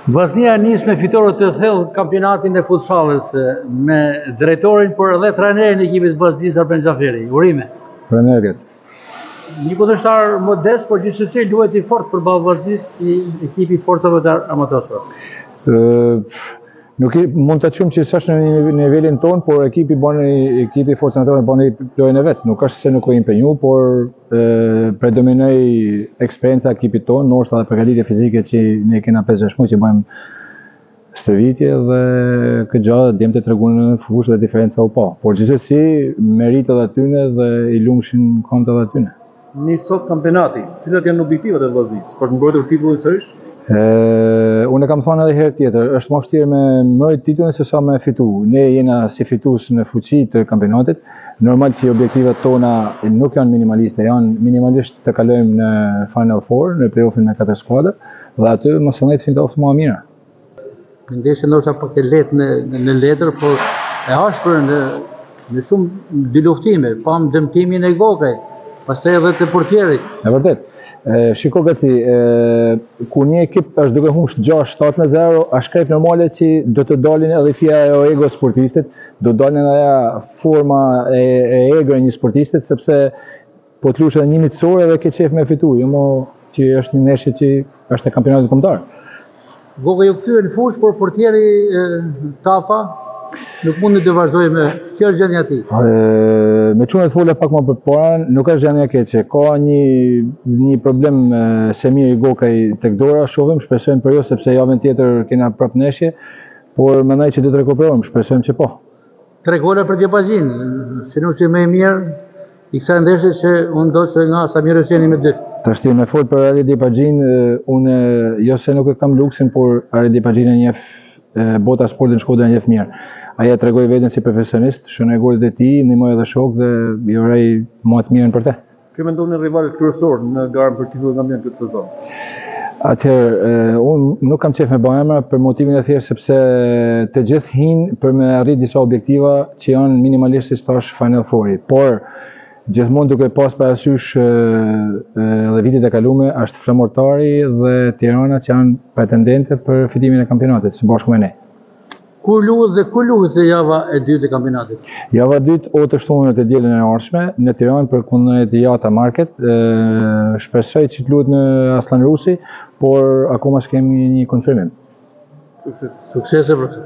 Vllaznia nis me fitore të thellë kampionatin e futsallit me drejtorin por edhe trajnerin e ekipit të Vllaznisë Arben Xhaferi. Urime. Faleminderit. Një kundërshtar modest, por gjithsesi luhet i fortë përballë Vllaznisë, i ekipi i fortëve të amatorëve. Nuk mund ta quajmë që s'është në nivelin ton, por ekipi i forcës amatorë bën lojën e vet. Nuk është se nuk u impenju, por predominoi eksperjenca e ekipit ton, ndoshta edhe përgatitje fizike që ne kena 5-6 muaj që bëjmë stërvitje dhe këtë gjë djemtë treguan në fushë dhe diferenca u pa. Por gjithsesi meritet atyne dhe i lumshin konta edhe atyne. Nis sot kampionati. Cilat janë objektivat e Vllaznisë për të mbrojtur titullin sërish? Unë kam thënë edhe herë tjetër, është më vështirë me mbrojtë titullin se sa me fitu. Ne jena si fitues në fuqi të kampionatit. Normal që objektivat tona nuk janë minimaliste, janë minimalisht të kalojmë në Final Four, në play-offin me 4 skuadra, dhe aty mos e fin të oftë më mirë. Ndeshja ndoshta pak e lehtë në letër, por e ashpër në shumë dy luftime, pam dëmtimin e Gokaj, pastaj edhe të portierit. E vërtet. Shiko Gaci, ku një ekip është duke humbur 6-7-0, është krejt normale që do të dalin edhe fija e ego sportistit, do të dalin ajo forma e ego e një sportistit, sepse po të lush edhe një mitësore edhe ke qef me fitu, jo mo që është një ndeshje që është e kampionatit kombëtar. Goga ju kthye në fushë, por portieri Tafa nuk mundi të vazhdojë me kjo gjendje aty. Me çunë të fola pak më përpara, nuk është gjendja e keqe. Ka një problem semir i Gokaj tek dora, shohim, shpresojmë për jo sepse javën tjetër kena prapë ndeshje, por mendoj që do të rekuperojmë, shpresojmë që po. 3 gola për Djepazhin, synuesi më i mirë i kësaj ndeshje që unë do të nga Samir Hyseni me 2. Tash me fol për Ari Djepazhin, unë jo se nuk e kam luksin, por Ari Djepazhin e njeh bota sportin Shkodra e njeh mirë. Aja tregoi veten si profesionist, shënoi golet e tij, ndihmoi edhe shok dhe i uroj më të mirën për te. Kë mendon një rival kryesor në garën për titullin kampion këtë sezon? Atëherë, unë nuk kam qef me bëjmë emra për motivin e thjeshtë sepse të gjithë hinë për me arrit disa objektiva që janë minimalisht si stash Final Four-i. Por gjithmonë duke pas parasysh edhe vitet e kaluara është Flamurtari dhe Tirana që janë pretendente për fitimin e kampionatit së bashku me ne. Kur luhet java e dytë e kampionatit? Java e dytë o të shtunën e dielën e ardhshme në Tiranë për kundërshtar të Jata Market. Shpresoj që të luhet në Aslan Rusi, por akoma s'kemi një konfirmim. Suksese, profesor.